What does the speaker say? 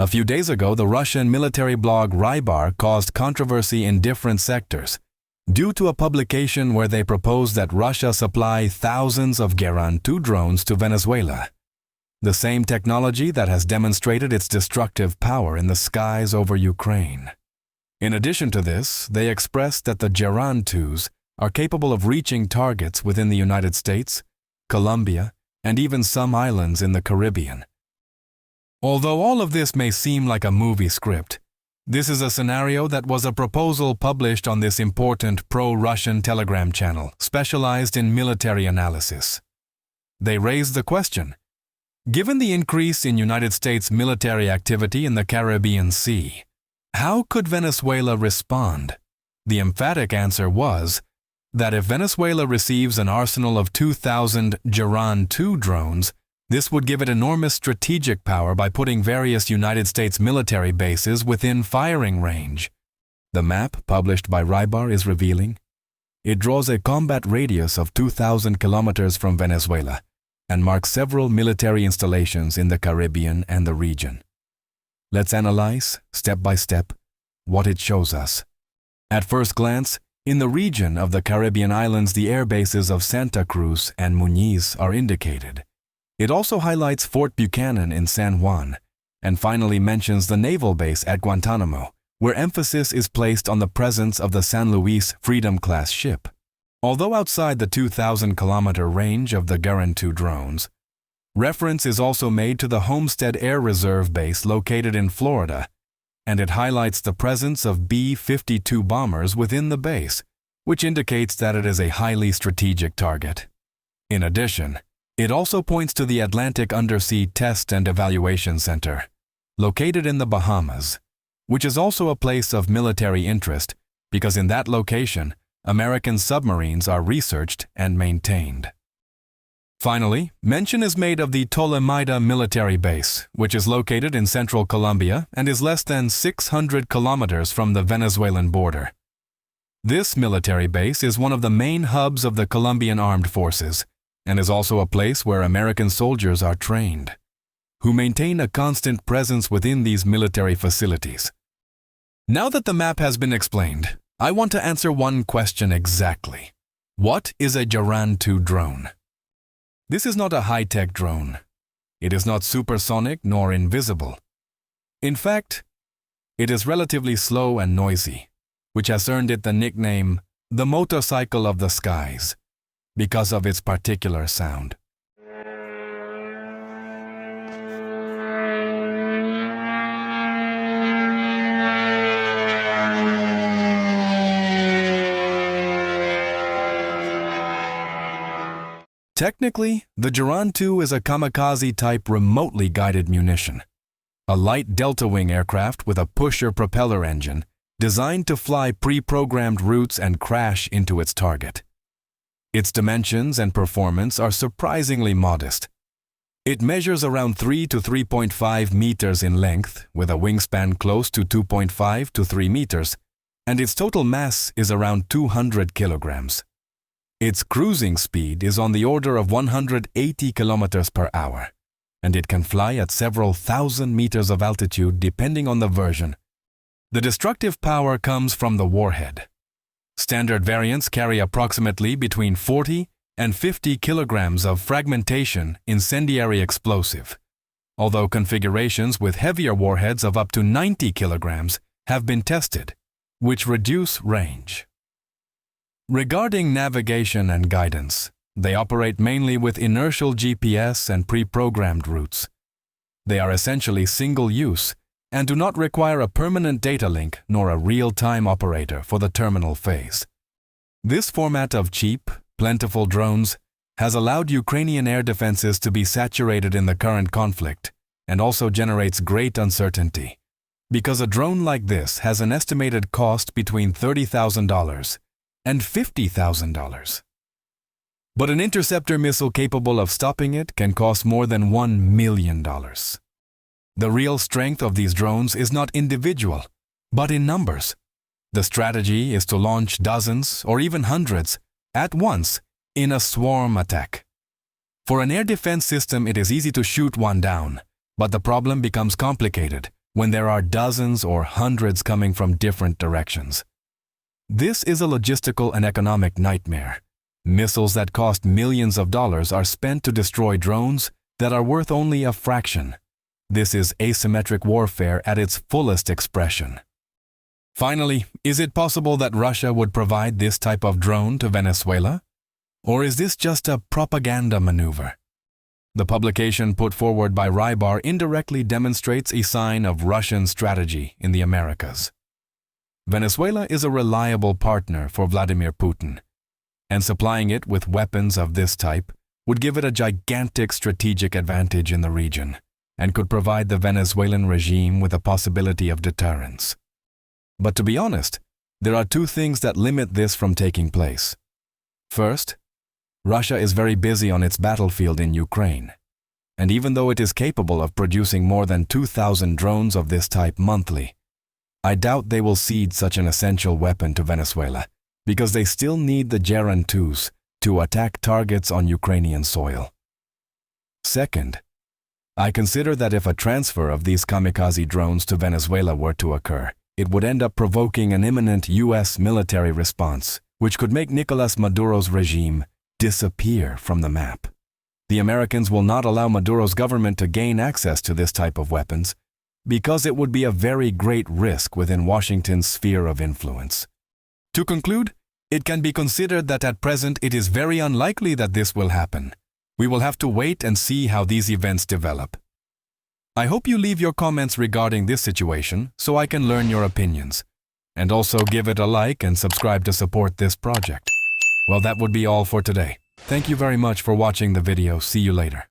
A few days ago, the Russian military blog Rybar caused controversy in different sectors due to a publication where they proposed that Russia supply thousands of Geran-2 drones to Venezuela, the same technology that has demonstrated its destructive power in the skies over Ukraine. In addition to this, they expressed that the Geran-2s are capable of reaching targets within the United States, Colombia, and even some islands in the Caribbean. Although all of this may seem like a movie script, this is a scenario that was a proposal published on this important pro-Russian Telegram channel specialized in military analysis. They raised the question, given the increase in United States military activity in the Caribbean Sea, how could Venezuela respond? The emphatic answer was that if Venezuela receives an arsenal of 2,000 Geran-2 drones, this would give it enormous strategic power by putting various United States military bases within firing range. The map published by Rybar is revealing. It draws a combat radius of 2,000 kilometers from Venezuela and marks several military installations in the Caribbean and the region. Let's analyze, step by step, what it shows us. At first glance, in the region of the Caribbean islands, the air bases of Santa Cruz and Muñiz are indicated. It also highlights Fort Buchanan in San Juan, and finally mentions the naval base at Guantanamo, where emphasis is placed on the presence of the San Luis Freedom-class ship. Although outside the 2,000-kilometer range of the Geran-2 drones, reference is also made to the Homestead Air Reserve Base located in Florida, and it highlights the presence of B-52 bombers within the base, which indicates that it is a highly strategic target. In addition, it also points to the Atlantic Undersea Test and Evaluation Center, located in the Bahamas, which is also a place of military interest because in that location, American submarines are researched and maintained. Finally, mention is made of the Ptolemaida military base, which is located in central Colombia and is less than 600 kilometers from the Venezuelan border. This military base is one of the main hubs of the Colombian armed forces, and is also a place where American soldiers are trained, who maintain a constant presence within these military facilities. Now that the map has been explained, I want to answer one question exactly. What is a Geran-2 drone? This is not a high-tech drone. It is not supersonic nor invisible. In fact, it is relatively slow and noisy, which has earned it the nickname, the motorcycle of the skies, because of its particular sound. Technically, the Geran-2 is a kamikaze-type remotely guided munition, a light delta-wing aircraft with a pusher propeller engine designed to fly pre-programmed routes and crash into its target. Its dimensions and performance are surprisingly modest. It measures around 3 to 3.5 meters in length, with a wingspan close to 2.5 to 3 meters, and its total mass is around 200 kilograms. Its cruising speed is on the order of 180 kilometers per hour, and it can fly at several thousand meters of altitude depending on the version. The destructive power comes from the warhead. Standard variants carry approximately between 40 and 50 kilograms of fragmentation incendiary explosive, although configurations with heavier warheads of up to 90 kilograms have been tested, which reduce range. Regarding navigation and guidance, they operate mainly with inertial GPS and pre-programmed routes. They are essentially single-use and do not require a permanent data link nor a real-time operator for the terminal phase. This format of cheap, plentiful drones has allowed Ukrainian air defenses to be saturated in the current conflict and also generates great uncertainty, because a drone like this has an estimated cost between $30,000 and $50,000. But an interceptor missile capable of stopping it can cost more than $1 million. The real strength of these drones is not individual, but in numbers. The strategy is to launch dozens or even hundreds at once in a swarm attack. For an air defense system, it is easy to shoot one down, but the problem becomes complicated when there are dozens or hundreds coming from different directions. This is a logistical and economic nightmare. Missiles that cost millions of dollars are spent to destroy drones that are worth only a fraction. This is asymmetric warfare at its fullest expression. Finally, is it possible that Russia would provide this type of drone to Venezuela? Or is this just a propaganda maneuver? The publication put forward by Rybar indirectly demonstrates a sign of Russian strategy in the Americas. Venezuela is a reliable partner for Vladimir Putin, and supplying it with weapons of this type would give it a gigantic strategic advantage in the region and could provide the Venezuelan regime with a possibility of deterrence. But to be honest, there are two things that limit this from taking place. First, Russia is very busy on its battlefield in Ukraine, and even though it is capable of producing more than 2,000 drones of this type monthly, I doubt they will cede such an essential weapon to Venezuela because they still need the Geran-2s to attack targets on Ukrainian soil. Second, I consider that if a transfer of these kamikaze drones to Venezuela were to occur, it would end up provoking an imminent U.S. military response, which could make Nicolas Maduro's regime disappear from the map. The Americans will not allow Maduro's government to gain access to this type of weapons because it would be a very great risk within Washington's sphere of influence. To conclude, it can be considered that at present it is very unlikely that this will happen. We will have to wait and see how these events develop. I hope you leave your comments regarding this situation so I can learn your opinions, and also give it a like and subscribe to support this project. Well, that would be all for today. Thank you very much for watching the video. See you later.